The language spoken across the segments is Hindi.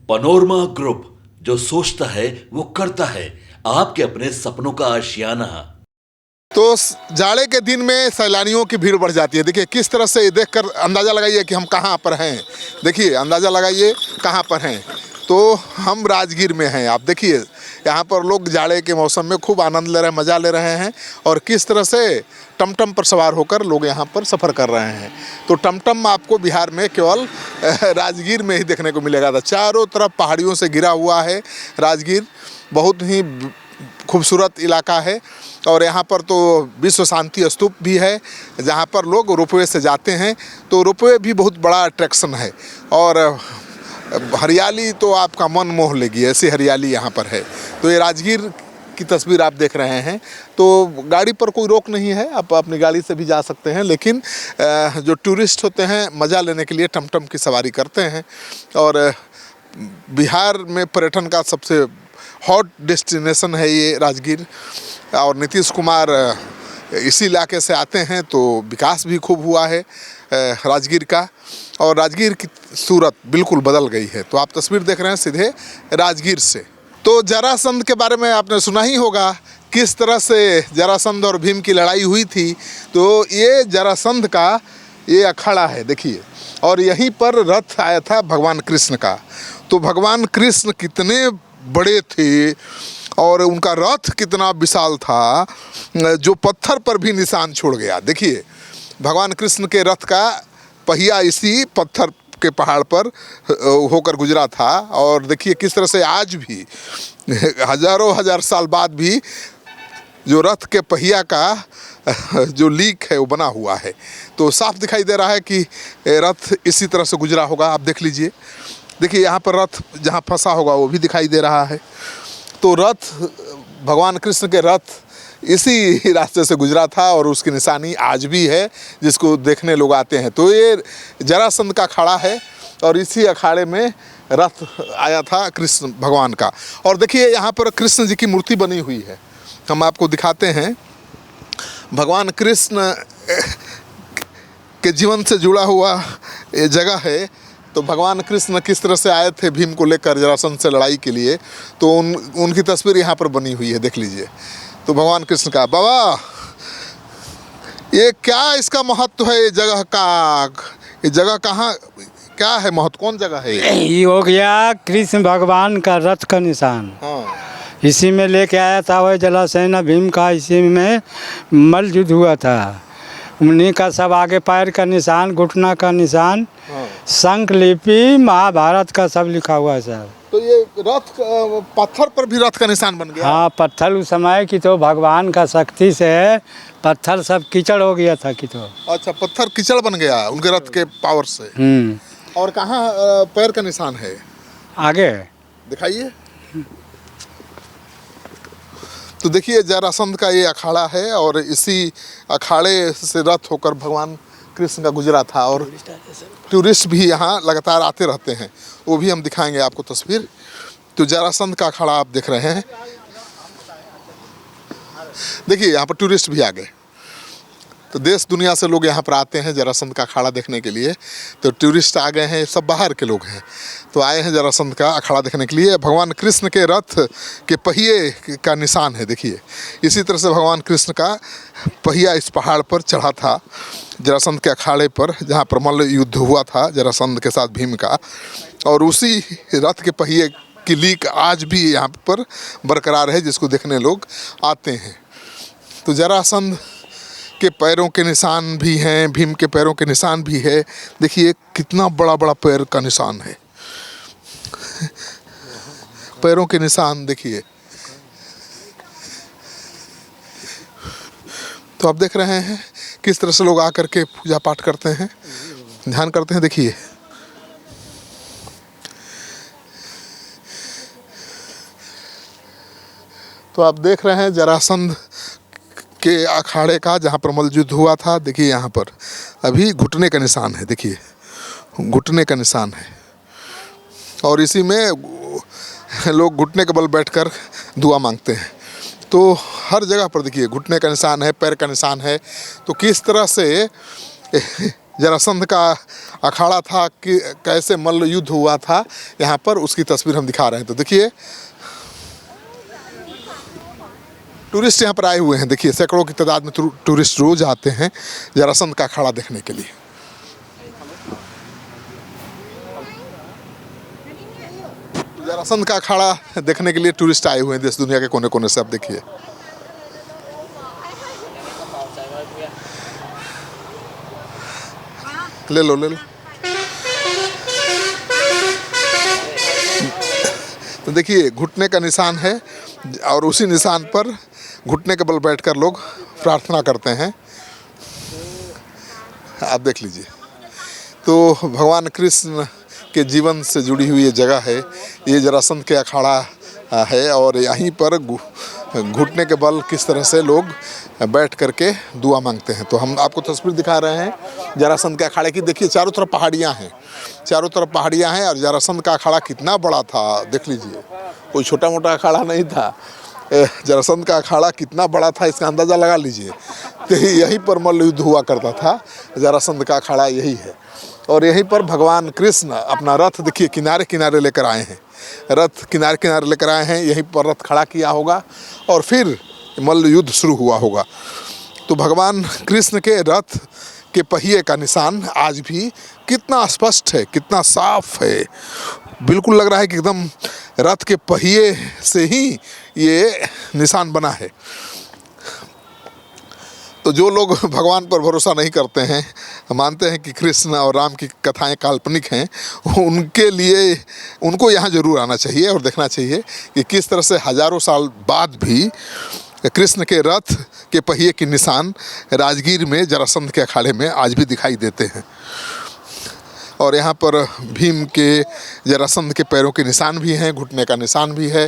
पनोरमा ग्रुप, जो सोचता है वो करता है। आपके अपने सपनों का आशियाना। तो जाड़े के दिन में सैलानियों की भीड़ बढ़ जाती है। देखिए किस तरह से देखकर अंदाज़ा लगाइए कि हम कहाँ पर हैं। देखिए अंदाज़ा लगाइए कहाँ पर हैं। तो हम राजगीर में हैं। आप देखिए यहाँ पर लोग जाड़े के मौसम में खूब आनंद ले रहे हैं, मज़ा ले रहे हैं। और किस तरह से टमटम पर सवार होकर लोग यहाँ पर सफ़र कर रहे हैं। तो टमटम आपको बिहार में केवल राजगीर में ही देखने को मिलेगा था। चारों तरफ पहाड़ियों से घिरा हुआ है राजगीर। बहुत ही खूबसूरत इलाका है। और यहाँ पर तो विश्व शांति स्तूप भी है, जहाँ पर लोग रोपवे से जाते हैं। तो रोपवे भी बहुत बड़ा अट्रैक्शन है। और हरियाली तो आपका मन मोह लेगी, ऐसी हरियाली यहाँ पर है। तो ये राजगीर की तस्वीर आप देख रहे हैं। तो गाड़ी पर कोई रोक नहीं है, आप अपनी गाड़ी से भी जा सकते हैं। लेकिन जो टूरिस्ट होते हैं मज़ा लेने के लिए टमटम की सवारी करते हैं। और बिहार में पर्यटन का सबसे हॉट डेस्टिनेशन है ये राजगीर। और नीतीश कुमार इसी इलाके से आते हैं, तो विकास भी खूब हुआ है राजगीर का। और राजगीर की सूरत बिल्कुल बदल गई है। तो आप तस्वीर देख रहे हैं सीधे राजगीर से। तो जरासंध के बारे में आपने सुना ही होगा, किस तरह से जरासंध और भीम की लड़ाई हुई थी। तो ये जरासंध का ये अखाड़ा है, देखिए। और यहीं पर रथ आया था भगवान कृष्ण का। तो भगवान कृष्ण कितने बड़े थे और उनका रथ कितना विशाल था, जो पत्थर पर भी निशान छोड़ गया। देखिए भगवान कृष्ण के रथ का पहिया इसी पत्थर के पहाड़ पर होकर गुजरा था। और देखिए किस तरह से आज भी हजारों हजार साल बाद भी जो रथ के पहिया का जो लीक है वो बना हुआ है। तो साफ दिखाई दे रहा है कि रथ इसी तरह से गुजरा होगा। आप देख लीजिए, देखिए यहाँ पर रथ जहाँ फंसा होगा वो भी दिखाई दे रहा है। तो रथ, भगवान कृष्ण के रथ इसी रास्ते से गुजरा था और उसकी निशानी आज भी है, जिसको देखने लोग आते हैं। तो ये जरासंध का अखाड़ा है और इसी अखाड़े में रथ आया था कृष्ण भगवान का। और देखिए यहाँ पर कृष्ण जी की मूर्ति बनी हुई है, हम आपको दिखाते हैं। भगवान कृष्ण के जीवन से जुड़ा हुआ ये जगह है। तो भगवान कृष्ण किस तरह से आए थे भीम को लेकर जरासंध से लड़ाई के लिए, तो उनकी तस्वीर यहाँ पर बनी हुई है, देख लीजिए। तो भगवान कृष्ण का, बाबा ये क्या इसका महत्व है ये जगह का, ये जगह कहाँ, क्या है महत्व, कौन जगह है ये हो गया कृष्ण भगवान का रथ का निशान। हाँ। इसी में लेके आया था वह जलाशय भीम का, इसी में मल्ल युद्ध हुआ था। उन्हीं का सब आगे पैर का निशान, घुटना का निशान, शंख लिपि, महाभारत का सब लिखा हुआ है सर। तो ये रथ पत्थर पर भी रथ का निशान बन गया। हाँ, पत्थर उस समय की तो भगवान का शक्ति से पत्थर सब कीचड़ हो गया था कि तो। अच्छा, पत्थर कीचड़ बन गया उनके रथ के पावर से। और कहाँ पैर का निशान है, आगे दिखाइए। तो देखिए जरासंध का ये अखाड़ा है और इसी अखाड़े से रथ होकर भगवान कृष्ण का गुजरा था। और टूरिस्ट भी यहाँ लगातार आते रहते हैं, वो भी हम दिखाएंगे आपको तस्वीर। तो जरासंध का अखाड़ा आप देख रहे हैं, देखिए यहाँ पर टूरिस्ट भी आ गए। तो देश दुनिया से लोग यहाँ पर आते हैं जरासंध का अखाड़ा देखने के लिए। तो टूरिस्ट आ गए हैं, सब बाहर के लोग हैं, तो आए हैं जरासंध का अखाड़ा देखने के लिए। भगवान कृष्ण के रथ के पहिए का निशान है, देखिए। इसी तरह से भगवान कृष्ण का पहिया इस पहाड़ पर चढ़ा था जरासंध के अखाड़े पर, जहाँ पर मल्ल युद्ध हुआ था जरासंध के साथ भीम का। और उसी रथ के पहिए की लीक आज भी यहाँ पर बरकरार है, जिसको देखने लोग आते हैं। तो जरासंध के पैरों के निशान भी हैं, भीम के पैरों के निशान भी है। देखिए कितना बड़ा बड़ा पैर का निशान है, पैरों के निशान देखिए। तो आप देख रहे हैं किस तरह से लोग आकर के पूजा पाठ करते हैं, ध्यान करते हैं। देखिए तो आप देख रहे हैं जरासंध के अखाड़े का, जहाँ पर मल्ल युद्ध हुआ था। देखिए यहाँ पर अभी घुटने का निशान है, देखिए घुटने का निशान है। और इसी में लोग घुटने के बल बैठकर दुआ मांगते हैं। तो हर जगह पर देखिए घुटने का निशान है, पैर का निशान है। तो किस तरह से जरासंध का अखाड़ा था कि कैसे मल्ल युद्ध हुआ था यहाँ पर, उसकी तस्वीर हम दिखा रहे हैं। तो देखिए टूरिस्ट यहाँ पर आए हुए हैं। देखिए सैकड़ों की तादाद में टूरिस्ट रोज आते हैं जरासंध का अखाड़ा देखने के लिए। जरासंध का अखाड़ा देखने के लिए टूरिस्ट आए हुए हैं देश दुनिया के कोने कोने से। आप देखिए ले लो ले लो। तो देखिए घुटने का निशान है और उसी निशान पर घुटने के बल बैठकर लोग प्रार्थना करते हैं। आप देख लीजिए। तो भगवान कृष्ण के जीवन से जुड़ी हुई ये जगह है, ये जरासंध के अखाड़ा है और यहीं पर घुटने के बल किस तरह से लोग बैठ करके दुआ मांगते हैं। तो हम आपको तस्वीर दिखा रहे हैं जरासंध के अखाड़े की। देखिए चारों तरफ पहाड़ियाँ हैं, चारों तरफ पहाड़ियाँ हैं और जरासंध का अखाड़ा कितना बड़ा था देख लीजिए। कोई छोटा मोटा अखाड़ा नहीं था, जरासंध का अखाड़ा कितना बड़ा था इसका अंदाज़ा लगा लीजिए। तो यहीं पर मल्ल युद्ध हुआ करता था, जरासंध का अखाड़ा यही है। और यहीं पर भगवान कृष्ण अपना रथ देखिए किनारे किनारे लेकर आए हैं, रथ किनारे किनारे लेकर आए हैं। यहीं पर रथ खड़ा किया होगा और फिर मल्ल युद्ध शुरू हुआ होगा। तो भगवान कृष्ण के रथ के पहिए का निशान आज भी कितना स्पष्ट है, कितना साफ है। बिल्कुल लग रहा है कि एकदम रथ के पहिए से ही ये निशान बना है। तो जो लोग भगवान पर भरोसा नहीं करते हैं, मानते हैं कि कृष्ण और राम की कथाएं काल्पनिक हैं, उनके लिए उनको यहाँ जरूर आना चाहिए और देखना चाहिए कि किस तरह से हजारों साल बाद भी कृष्ण के रथ के पहिए के निशान राजगीर में जरासंध के अखाड़े में आज भी दिखाई देते हैं। और यहाँ पर भीम के जरासंध के पैरों के निशान भी हैं, घुटने का निशान भी है।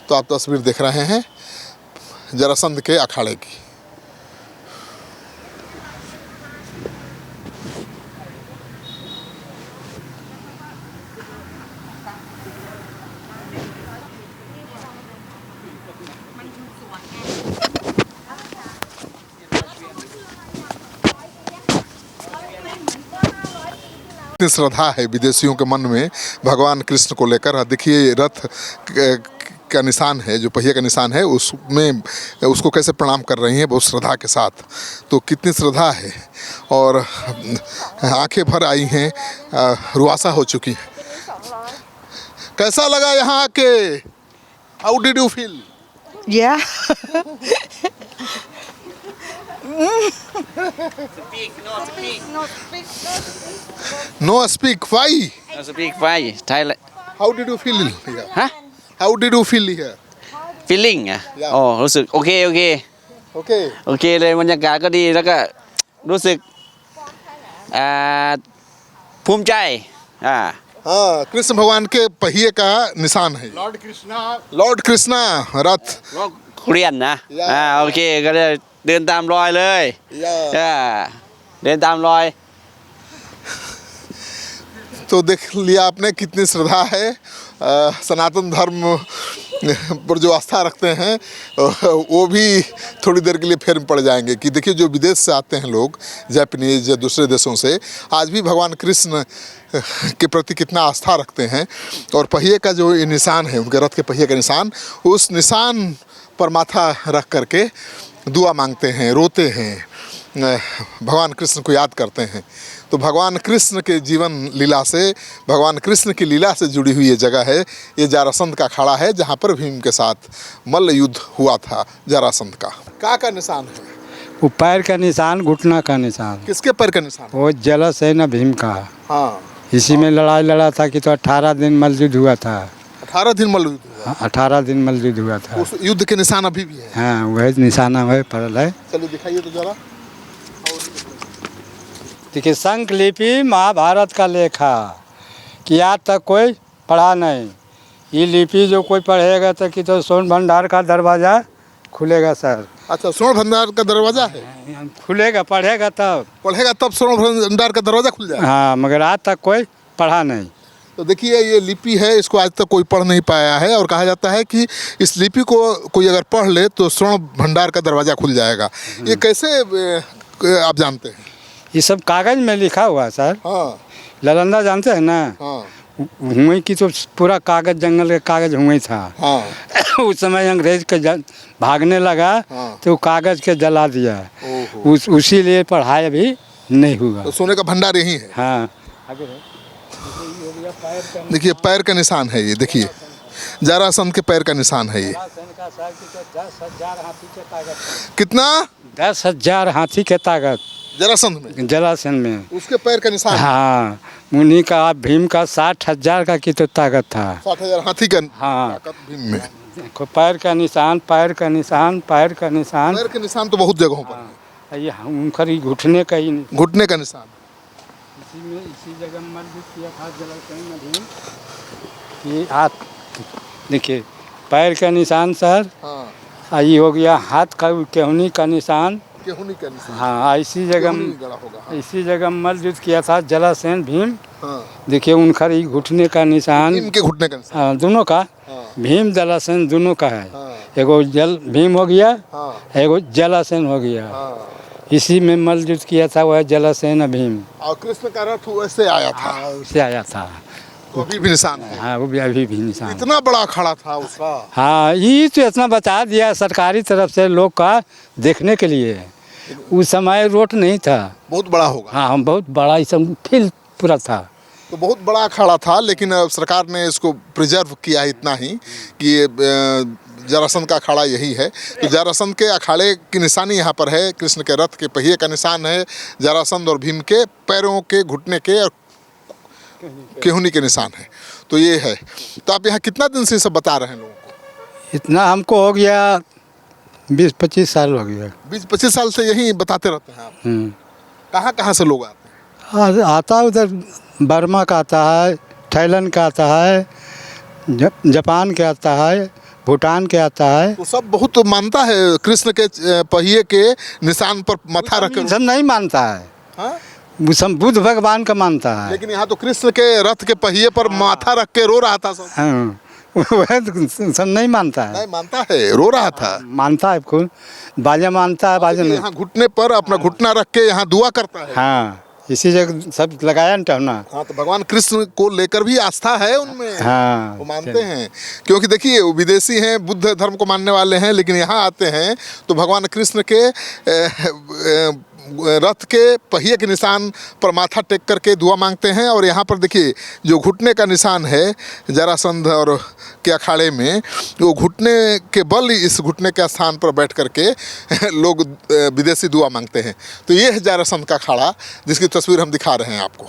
तो आप तस्वीर देख रहे हैं जरासंध के अखाड़े की। इतनी श्रद्धा है विदेशियों के मन में भगवान कृष्ण को लेकर। देखिए रथ का निशान है, जो पहिए का निशान है, उसमें उसको कैसे प्रणाम कर रही हैं बहुत श्रद्धा के साथ। तो कितनी श्रद्धा है और आंखें भर आई हैं, रुआसा हो चुकी है। कैसा लगा यहाँ आके? How did you feel? Yeah. No speak. Why? No speak why Thailand. How did you feel here? Hả? How did you feel here? Feeling อ่ะ Yeah. อ๋อรู้สึกโอเค Okay. โอเคเลยบรรยากาศก็ดีแล้วก็รู้สึกอ่าภูมิใจอ่า हाँ कृष्ण भगवान के पहिए का निशान है। लॉर्ड कृष्णा रथ। ก็เรียนนะ Yeah. โอเคก็เลยเดินตามรอยเลย Yeah.เดินตามรอย तो देख लिया आपने कितनी श्रद्धा है। सनातन धर्म पर जो आस्था रखते हैं वो भी थोड़ी देर के लिए फेर में पड़ जाएंगे कि देखिए जो विदेश से आते हैं लोग, जापानीज या दूसरे देशों से, आज भी भगवान कृष्ण के प्रति कितना आस्था रखते हैं। और पहिए का जो ये निशान है, उनके रथ के पहिए का निशान, उस निशान पर माथा रख करके दुआ मांगते हैं, रोते हैं, भगवान कृष्ण को याद करते हैं। तो भगवान कृष्ण के जीवन लीला से, भगवान कृष्ण की लीला से जुड़ी हुई ये जगह है। ये जरासंध का अखाड़ा है जहाँ पर भीम के साथ मल्ल युद्ध हुआ था जरासंध का निशान है? वो पैर का निशान, घुटना का निशान। किसके पैर का निशान? वो जलस है ना भीम का। हाँ इसी में लड़ाई लड़ा था कि तो 18 दिन मल्ल युद्ध हुआ था। 18 दिन मल्ल युद्ध हुआ। 18 दिन मल्ल युद्ध हुआ था। उस युद्ध के निशान अभी भी है? हाँ वही निशाना वही पड़ल है। चलिए दिखाइए तो जरा। देखिए संख लिपि महाभारत का लेखा कि आज तक कोई पढ़ा नहीं। ये लिपि जो कोई पढ़ेगा तो कि तो स्वर्ण भंडार का दरवाज़ा खुलेगा सर। अच्छा स्वर्ण भंडार का दरवाजा है? खुलेगा, पढ़ेगा तब। पढ़ेगा तब स्वर्ण भंडार का दरवाजा खुल जाएगा। हाँ मगर आज तक कोई पढ़ा नहीं। तो देखिए ये लिपि है, इसको आज तक कोई पढ़ नहीं पाया है और कहा जाता है कि इस लिपि को कोई अगर पढ़ ले तो स्वर्ण भंडार का दरवाज़ा खुल जाएगा। ये कैसे आप जानते हैं? ये सब कागज में लिखा हुआ है सर। हाँ ललंदा जानते हैं ना, हाँ हुई की तो पूरा कागज, जंगल का कागज हुई था। हाँ। उस समय अंग्रेज के भागने लगा हाँ। तो कागज के जला दिया। ओहो। उसी लिए पढ़ाई अभी नहीं हुआ। तो सोने का भंडार यही है। हाँ देखिए पैर का निशान है ये, देखिए जरासंध के पैर का निशान है ये। 10,000 हाथी के ताकत। कितना? 10,000 हाथी के ताकत जरासंध में, जलासन में। उसके पैर का निशान। हाँ, मुनि का भीम का 60,000 का की तो ताकत था। 60,000 हाथी का हाँ, ताकत भीम में। देखो पैर का निशान, पैर का निशान, पैर का निशान। पैर के निशान तो बहुत जगहों पर है। ये उनका ही घुटने का ही निशान। घुटने का निशान। इसी जगह मजबूत किया था जलाशय में भीम। ये हाथ देखिए, पैर का निशान सर। हाँ। ये हो गया हाथ का केहनी का निशान। केहूनी का निशान। हाँ, इसी जगह गड़ा होगा। हाँ। इसी जगह मलयुद्ध किया था जलासेन भीम। हाँ। देखिए उनका ही घुटने का निशान। भीम के घुटने का निशान। हाँ, दोनों का। हाँ। भीम जलासेन दोनों का है। हाँ। एगो जल भीम हो गया, हाँ। एगो जलासेन हो गया। हाँ। इसी में मलयुद्ध किया था वह जलासेन भीम। और कृष्ण का रथ वैसे आया था। उससे आया था। तो अभी भी निशान है। हाँ, वो भी अभी भी निशान। इतना बड़ा अखाड़ा था उसका। हाँ, ये तो इतना बता दिया सरकारी तरफ से लोग का देखने के लिए। उस समय रोड नहीं था। बहुत बड़ा होगा। हाँ, हम बहुत बड़ा ही सब फील्ड पूरा था। तो बहुत बड़ा अखाड़ा था, लेकिन अब सरकार ने इसको प्रिजर्व किया है इतना ही कि ये जरासंध का अखाड़ा यही है। तो जरासंध के अखाड़े की निशानी यहाँ पर है। कृष्ण के रथ के पहिए का निशान है, जरासंध और भीम के पैरों के, घुटने के और केहूनी के निशान है। तो ये है। तो आप यहाँ कितना दिन से सब बता रहे हैं लोगों को? इतना हमको हो गया 20-25 साल हो गया। 20-25 साल से यही बताते रहते हैं आप? कहाँ कहाँ से लोग आते हैं? आता उधर बर्मा का आता है, थाईलैंड का आता है, जापान के आता है, भूटान के आता है। तो सब बहुत मानता है कृष्ण के पहिए के निशान पर माथा रख कर। सब नहीं मानता है। हाँ? वो सब बुद्ध भगवान का मानता है। लेकिन यहाँ तो कृष्ण के रथ के पहिए पर माथा रख के रो रहा था सब। हाँ, वह तो सब नहीं मानता है। नहीं मानता है, रो रहा था। मानता है खुद, बाजा मानता है, बाजा नहीं। यहाँ घुटने पर अपना घुटना रख के यहाँ दुआ करता है। हाँ, इसी जगह सब लगाया ना टहना। हाँ, तो भगवान कृष्ण को लेकर भी आस्था है उनमें। हाँ, वो मानते हैं, क्योंकि देखिए वो विदेशी हैं, बुद्ध धर्म को मानने वाले हैं, लेकिन यहाँ आते हैं तो भगवान कृष्ण के रथ के पहिए के निशान पर माथा टेक करके दुआ मांगते हैं। और यहाँ पर देखिए जो घुटने का निशान है जरासंध और के अखाड़े में, वो घुटने के बल इस घुटने के स्थान पर बैठ करके लोग विदेशी दुआ मांगते हैं। तो ये है जरासंध का अखाड़ा, जिसकी तस्वीर हम दिखा रहे हैं आपको।